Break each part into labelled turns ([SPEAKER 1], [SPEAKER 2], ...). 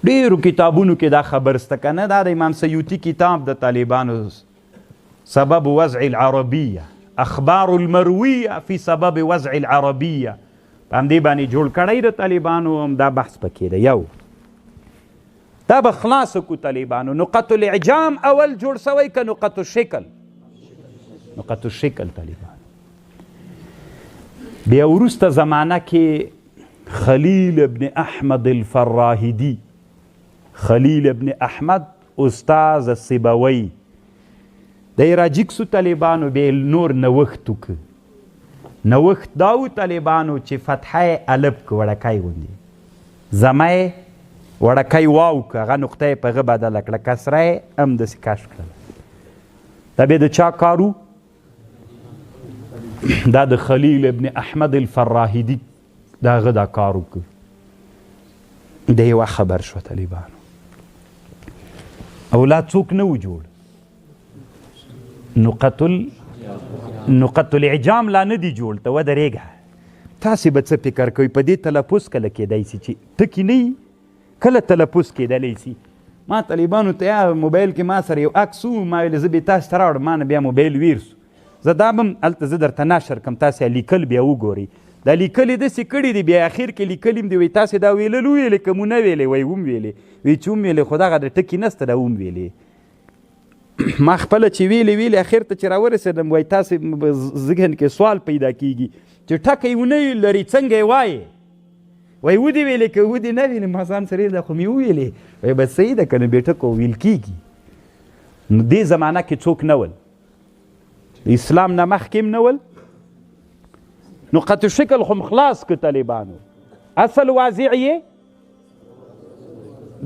[SPEAKER 1] ډېرو کتابونو کې دا خبر سته که نه. دا د امام سیوطي کتاب د طالبانو سبب وضع العربیه، اخبار المرویه فی سبب وضع العربیه، په همدې باندې جوړ کړی د طالبانو هم دا بحث پکې دی. یو دا به خلاص کړو طالبانو. نقط الاعجام اول جوړ سوی که نقط الشکل؟ نقط الشکل طالبانو. بیا وروسته زمانه کې خلیل ابن احمد الفراهیدي، خلیل ابن احمد استاذ سیبوی، د راجیکسو طالبانو بیا نور نوښت وکړ. نوښت دا و طالبانو چې فتحه الف که وړکی غوندې، زمه یې وړکی واو که هغه نقطه یې په هغه بدله کړه، کسره یې هم داسې کش کړله. دا بیا د چا کارو؟ دا د خلیل ابن احمد الفراهیدي د هغه دا کار وکړ. د یوه خبر شوه طالبانو. اولاد څوک نه و جوړ. نقط الاعجام لا نه دي جوړ. ته ودرېږه. تاسې به څه فکر کوئ په دې تلفظ کله کیدی سي چې ټکي نه وي، کله تلفظ کیدلی سي. ما طالبانو ته یا موبایل کې ما سره یو عکس و، ما ویل زه به تاسو ته راوړم، ما نه بیا موبایل ویر سو. زه دا به هم هلته زه درته نشر کړم، تاسې لیکل بیا وګورئ. دا لیکل یې داسې کړي دي، بیا اخر کې لیکل هم دي وایي تاسې دا ویلل وویلې که مو نه ویلې، وایي وم ویلې، وایي چې وم ویلې خو دغه د ټکي نسته، دا وم ویلې. ما خپله چې ویلې اخر ته چې راورسېدم، وایي تاسې ذهن کې سوال پیدا کېږي چې ټکی ونه لري څنګه یې وایې، وایي ودې ویلې که ودې نه ویلې. ما ځان سره دا خو مې وویلې، وایي بس صحیح ده که نه بې ټکو ویل کېږي. نو دې زمانه کې څوک نه ول، اسلام نه مخکې هم نه ول. نقط شکل خو خلاص که طالبانو. اصل واضع یې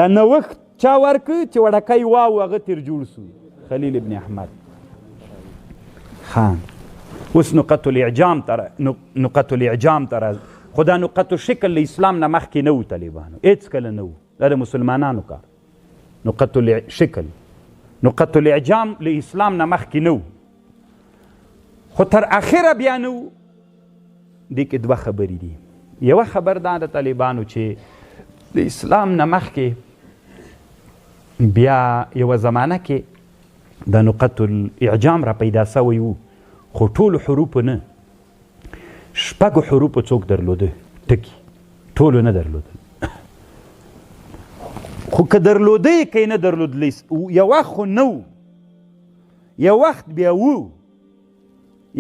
[SPEAKER 1] دا نوښت چا ورکړ چې وړکی واو هغه تر جوړ سو، خلیل ابن احمد. اوس نقط الاعجام ته راځو. خو دا نقط شکل له اسلام نه مخکې نه و طالبانو، هېڅ کله نه و. دا د مسلمانانو کار. نقط الشکل، نقط الاعجام له اسلام نه مخکې نه و، خو تر اخره بیا نه و. دې کې دوه خبرې دي. یوه خبر دا د طالبانو چې د اسلام نه مخکې بیا یوه زمانه کې د نقط الاعجام را پیدا سوی و، خو ټولو حروفو نه، شپږو حروفو څوک درلوده ټکي، ټولو نه درلودل. خو که درلوده یې که یې نه درلودلی، یو وخت خو نه و، یو وخت بیا و،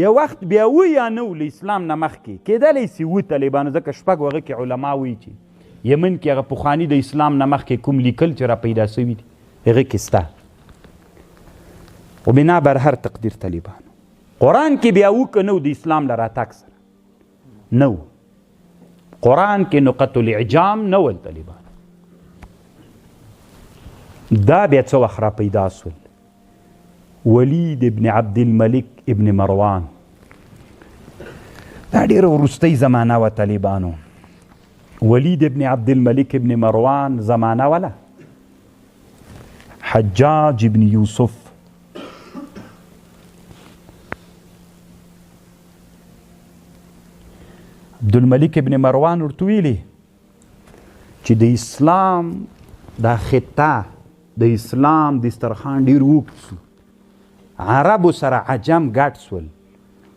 [SPEAKER 1] یو وخت بیا و یا نه و له اسلام نه مخکې کېدلی سي و طالبانو. ځکه شپږ هغه کې علما وایي چې یمن کې هغه پخواني د اسلام نه مخکې کوم لیکل چې را پیدا سوي دي هغې کې سته. خو بنا بر هر تقدیر طالبانو قرآن کې بیا و که نه و د اسلام له راتګ سره نه و. قرآن کې نقط الاعجام نه ول طالبانو. دا بیا څه وخت را پیدا سول. ولید ابن عبدالملک ابن مروان، دا ډېره وروستۍ زمانه وه طالبانو. ولید ابن عبدالملک ابن مروان زمانه وله. حجاج ابن یوسف، عبدالملک ابن مروان ورته ویلي چې د اسلام دا خطه، د اسلام دسترخوان ډېر اوږد سو، عربو سره عجم ګډ سول،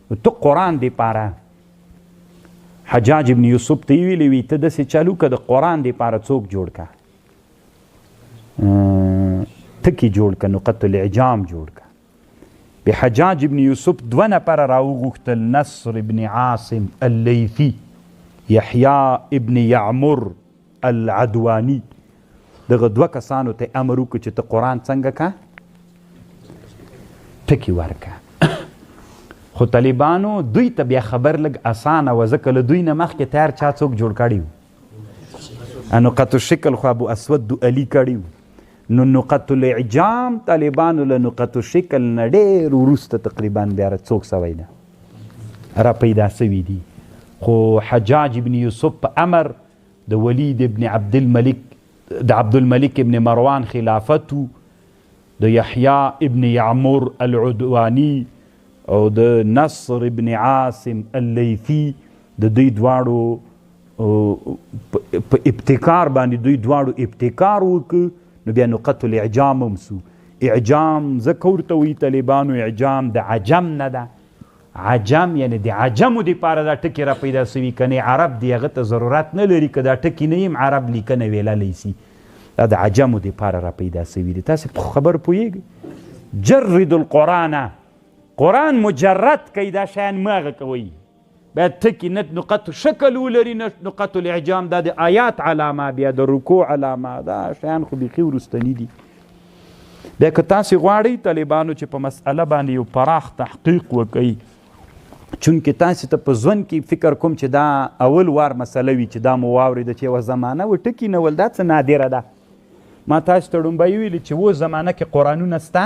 [SPEAKER 1] نو ته قرآن دپاره حجاج ابن یوسف ته یې ویلي وي ته داسې چالو که د قرآن دپاره څوک جوړ که، ټکي جوړ که، نقط الاعجام جوړ که. بیا حجاج ابن یوسف دوه نفره راوغوښتل، نصر ابن عاصم اللیثي، یحیی ابن یعمر العدواني. دغه دوه کسانو ته امر وکړو چې ته قرآن څنګه که، ټکي ورکه. خو طالبانو دوی ته بیا خبر لږ اسانه وه، ځکه له دوی نه مخکې تیار چا څوک جوړ کړي وو. نقط الشکل خو ابو اسود علي کړي وو. نو نقط الاعجام طالبانو له نقط الشکل نه ډېر وروسته تقریبا بیا څوک سوی ده را پیدا سوي دي. خو حجاج ابن یوسف په امر د ولید ابن عبدالملک ابن مروان خلافتو، د یحیی ابن یعمر العدوانی او د نصر ابن عاصم اللیثي، د دوی دواړو په ابتکار باندې دوی دواړو ابتکار وکړ، نو بیا نقط الاعجام هم سو. اعجام ځکه ورته وایي طالبانو اعجام د عجم نه ده. عجم یعنی د عجمو دپاره دا ټکي را پیدا سوي، کنې عرب دی هغه ته ضرورت نه لري که دا ټکي نه یم عرب لیکنه ویللی سي، دا د عجمو دپاره را پیدا سوي دي. تاسې خبر پوهېږئ؟ جرد القرآن، قرآن مجرد کوي، دا شیان مه هغه کوئ، باید ټکي نه نقط شکل ولري نه نقط الاعجام، دا د آیات علامه، بیا د رکوع علامه، دا شیان خو بیخي وروستني دي. بیا که تاسې غواړئ طالبانو چې په مسئله باندې یو پراخ تحقیق وکئ، چونکې تاسې ته په ژوند کې فکر کوم چې دا اول وار مسله وي چې دا مو واورېده چې یوه زمانه و ټکي نه ول، دا څه نادره ده. ما تاسو ته ړومبی ویلي چې اوس زمانه کې قرآنونه شته،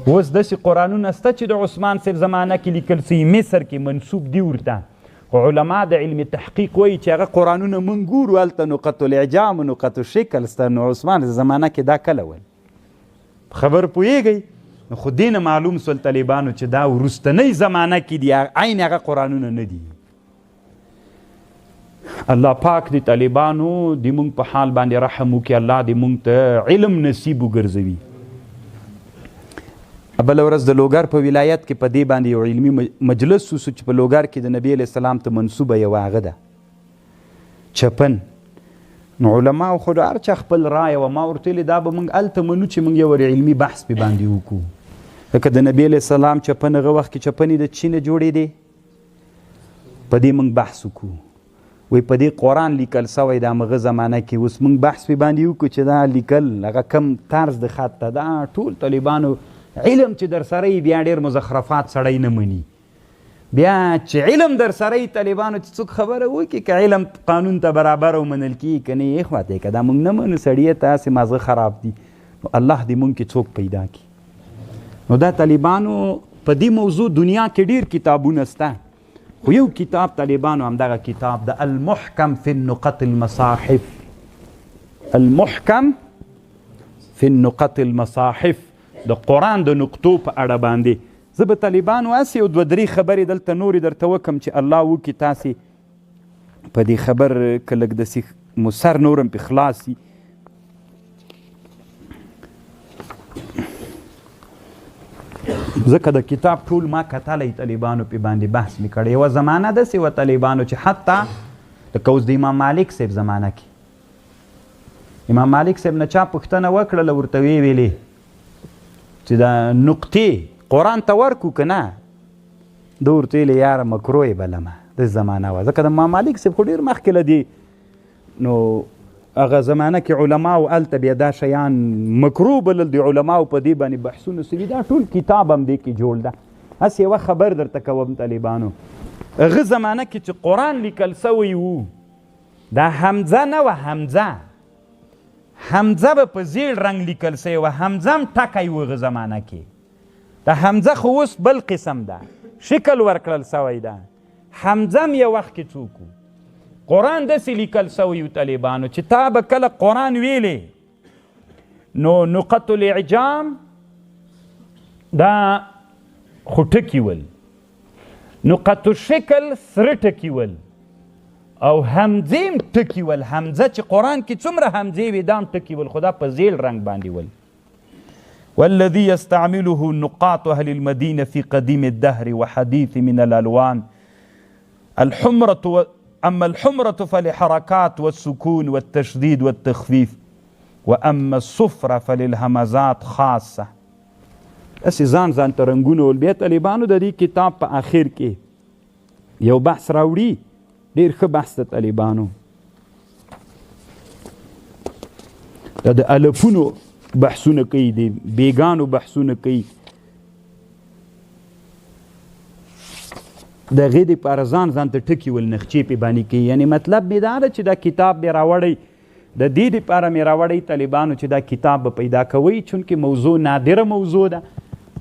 [SPEAKER 1] اوس داسې قرآنونه شته چې د عثمان صاحب زمانه کې لیکل سوي، مصر کې منسوب دي ورته، خو علما د علم تحقیق وایي چې هغه قرآنونه موږ ګورو هلته نقط الاعجام و نقط الشکل شته، نو عثمان زمانه کې دا کله ول؟ خبر پوهېږئ؟ نو خو دې نه معلوم سول طالبانو چې دا وروستنۍ زمانه کې دي، عین هغه قرآنونه نه دي. الله پاک د طالبانو د مونږ په حال باندې رحم وکړي، الله دې مونږ ته علم نصیب وګرځوي. بله ورځ د لوګر په ولایت کې په دې باندې یو علمي مجلس وسو چې په لوګر کې د نبي علیه السلام ته منسوبه یوه هغه ده چپن. نو علماو خو هر چا خپل رایه وه، ما ورته ویلې دا به موږ هلته منو چې موږ یو علمي بحث پې باندې وکړو. لکه د نبي علیه السلام چپن هغه وخت کې چپنې د چی نه جوړېدې، په دې موږ بحث وکړو. وایي په دې قرآن لیکل سوی د همغه زمانه کې، اوس موږ بحث پې باندې وکړو چې دا لیکل هغه کم طرز د خط ته، دا ټول طالبانو علم چې در سره یې بیا ډېر مزخرفات سړی نه مني. بیا چې علم در سره یې طالبانو چې څوک خبره وکړي که علم قانون ته برابر ومنل کېږي که نه یې خواته که دا موږ نه منو سړیه ته هسې مازغه خراب دي. نو الله دې موږ کې څوک پیدا کړي. نو دا طالبانو په دې موضوع دنیا کې ډېر کتابونه شته، خو یو کتاب طالبانو همدغه کتاب د المحکم فی النقط المصاحف، المحکم فی النقط المصاحف، د قرآن د نقطو په اړه باندې. زه به طالبانو هسې یو دوه درې خبرې دلته نورې درته وکړم چې الله وکړي تاسې په دې خبر که لږ داسې مو سر نور هم پې خلاص شي. ځکه د کتاب ټول ما کتلی طالبانو پې باندې بحث مې کړی. یوه زمانه داسې وه طالبانو چې حتی لکه اوس د امام مالک صاحب زمانه کې امام مالک صاحب نه چا پوښتنه وکړله، ورته ویې ویلې چې دا نقطې قرآن ته ورکو که نه؟ ده ورته ویلې یاره مکروه یې بلمه، داسې زمانه وه. ځکه د امام مالک صاحب خو ډېر مخکې له دې، نو هغه زمانه کې علماو هلته بیا دا شیان مکروه بلل، د علماو په دې باندې بحثونه سوي. دا ټول کتاب هم دې کې جوړ ده. هسې یوه خبر درته کوم طالبانو، هغه زمانه کې چې قرآن لیکل سوی وو، دا حمزه نه وه، حمزه به په زیړ رنګ لیکل سوی وه، حمزه هم ټکی و هغه زمانه کې. د حمزه خو اوس بل قسم ده، شکل ورکړل سوی ده. حمزه هم یو وخت کې څوک و، قرآن داسې لیکل سوی و طالبانو چې تا به کله قرآن ویلې نو نقط الاعجام دا خو ټکي ول، نقط الشکل سره ټکي ول، او حمزې هم ټکي ول. حمزه چې قرآن کې څومره حمزې وي دا هم ټکي ول، خو دا په زیړ رنګ باندې ول. والذي يستعمله نقاط أهل المدينة في قديم الدهر وحديث من الألوان أما الحمرة فلحركات والسكون والتشديد والتخفيف، وأما الصفرة فللهمزات خاصة. اسې ځان ته رنګونه ول. بیا طالبانو د دې کتاب په آخر کې یو بحث راوړي، ډېر ښه بحث د طالبانو، دا د الفونو بحثونه کوي، د بیګانو بحثونه کوي. د هغې دپاره ځان ته ټکي ول نقچې پې باندې کوي. یعنې مطلب مې دا ده چې دا کتاب مې راوړی، د دې دپاره مې راوړی طالبانو چې دا کتاب به پیدا کوئ، چونکې موضوع نادره موضوع ده،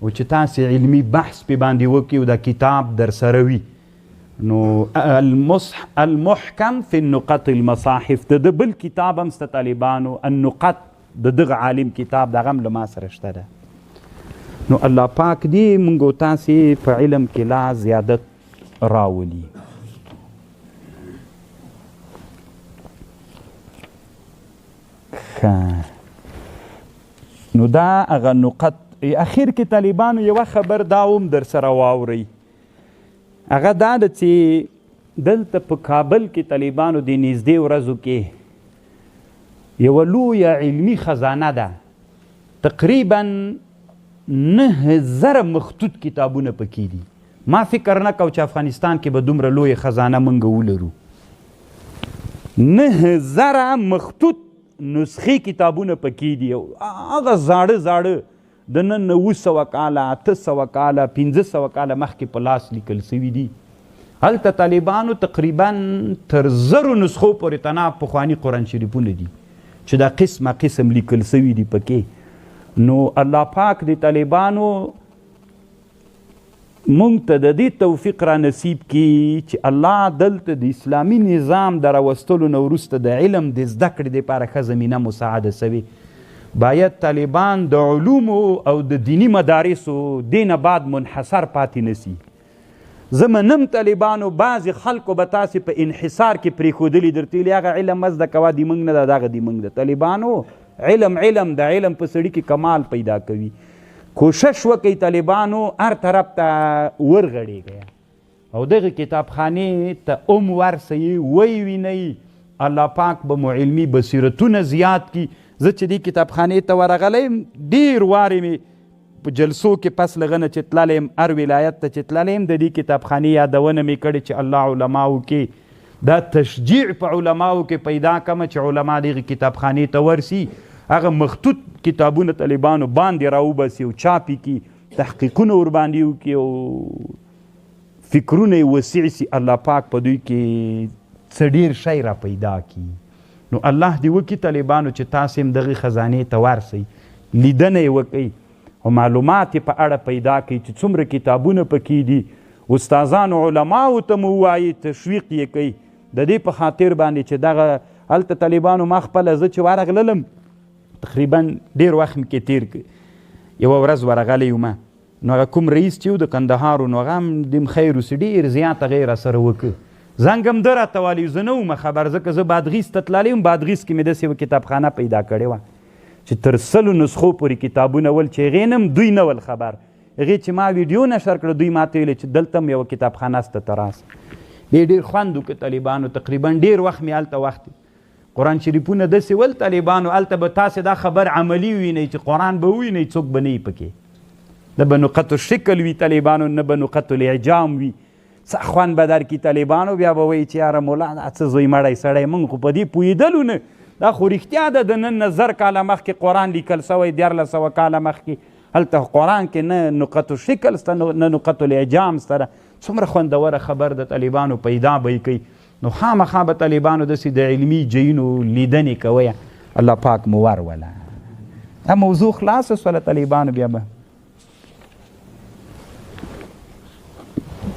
[SPEAKER 1] او چې تاسې علمي بحث پې باندې وکړي او دا کتاب در سره وي. نو المحکم فی النقط المصاحف د بل کتاب هم شته طالبانو، النقط د دغه عالم کتاب دغه هم له ما سره شته ده. نو الله پاک دې موږ او تاسې په علم کې لا زیادت راولي. نو دا هغه نقط اخر کې طالبانو یوه خبر دا هم در سره واورئ، هغه دا ده چې دلته په کابل کې طالبانو د نږدې ورځو کې یوه لویه علمي خزانه ده، تقریبا 9000 مخطوط کتابونه پکې دي. ما فکر نه کو چې افغانستان کې به دومره لویه خزانه موږ ولرو. 9000 مخطوط نسخې کتابونه پکې دي، هغه زاړه زاړه د نن 900 کاله 800 کاله 1500 کاله مخکې په لاس لیکل سوي دي. هلته طالبانو تقریبا تر 1000 نسخو پورې تنها پخواني قرآن شریفونه دي چې دا قسمه قسم لیکل سوي دي پکې. نو الله پاک د طالبانو مونږ ته د دې توفیق را نصیب کړي چې الله دلته د اسلامي نظام د راوستلو نه وروسته د علم د زده کړې دپاره ښه زمینه مساعده سوي. باید طالبان د علومو او د دینی مدارسو دې نه بعد منحصر پاتې نسی. زه منم طالبانو بعضې خلکو به تاسې په انحصار کې پرېښودلي درته ویلي هغه علم مه زده کوه د موږ نه ده دغه د موږ ده. طالبانو علم د علم په سړي کې کمال پیدا کوي. کوشش وکئ طالبانو هر طرف ته ورغړېږئ او دغه کتابخانې ته ورسئ ویې الله پاک به مو علمي بصیرتونه زیات کړي. زه چې دې کتابخانې ته ورغلی یم ډېر وارې مې په جلسو کې پس له نه چې تللی یم هر ولایت ته چې تللی یم د دې کتابخانې یادونه مې کړې چې الله علماو کې دا تشجیع په علماو کې پیدا کړمه چې علما دغې کتابخانې ته ورسي، هغه مخطوط کتابونه طالبانو باندې راوباسي او چاپ یې کړي، تحقیقونه ورباندې وکړي او فکرونه یې وسیع سي، الله پاک په دوی کې څه ډېر شی را پیدا کړي. نو الله دې وکړي طالبانو چې تاسې هم دغې خزانې ته ورسئ، لیدنه یې وکئ او معلومات یې په اړه پیدا کړئ چې څومره کتابونه پکې دي. استادانو علماو ته مو ووایي، تشویق یې کوئ د دې په خاطر باندې چې دغه هلته طالبانو ما خپله زه چې ورغللم تقریبا ډېر وخت مې کې تېر یوه ورځ ورغلی یم نو هغه کوم رئیس چې و د کندهار و نو هغه هم د خیر اوسي ډېر زیات هغه یې راسره وکړ. زنګ هم ده راته والی زه نه وم خبر ځکه زه بادغیس ته تللی یم. بادغیس کې مې داسې یوه کتابخانه پیدا کړې وه چې تر 100 نسخو پورې کتابونه ول چې هغې نه هم دوی نه ول خبر. هغې چې ما ویډیو نشر کړه دوی ما ته ویلې چې دلته هم یوه کتابخانه سته ته راسه. ډېر خوند وکړه طالبانو، تقریبا ډېر وخت مې هلته وخت قرآن شریفونه داسې ول طالبانو هلته به تاسې دا خبر عملي ووینئ چې قرآن به ووینئ څوک به نه وي پکې، نه به نقط الشکل وي طالبانو، نه به نقط الاعجام وي. څه خوند به درکړي طالبانو، بیا به وایي چې یاره مولا دا څه زوی مړی سړی موږ خو په دې پوهېدلو نه، دا خو رښتیا ده د نن نه 1000 کاله مخکې قرآن لیکل سوی 1400 کاله مخکې هلته قرآن کې نه نقط الشکل سته نه نقط الاعجام سته. څومره خوندوره خبر د طالبانو پیدا به یې کوي. نو خامخا به طالبانو داسې د علمي جینو لیدنې کوئ، الله پاک مو وروله. دا موضوع خلاصه سوله طالبانو بیا به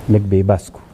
[SPEAKER 1] لږ بې بس کو.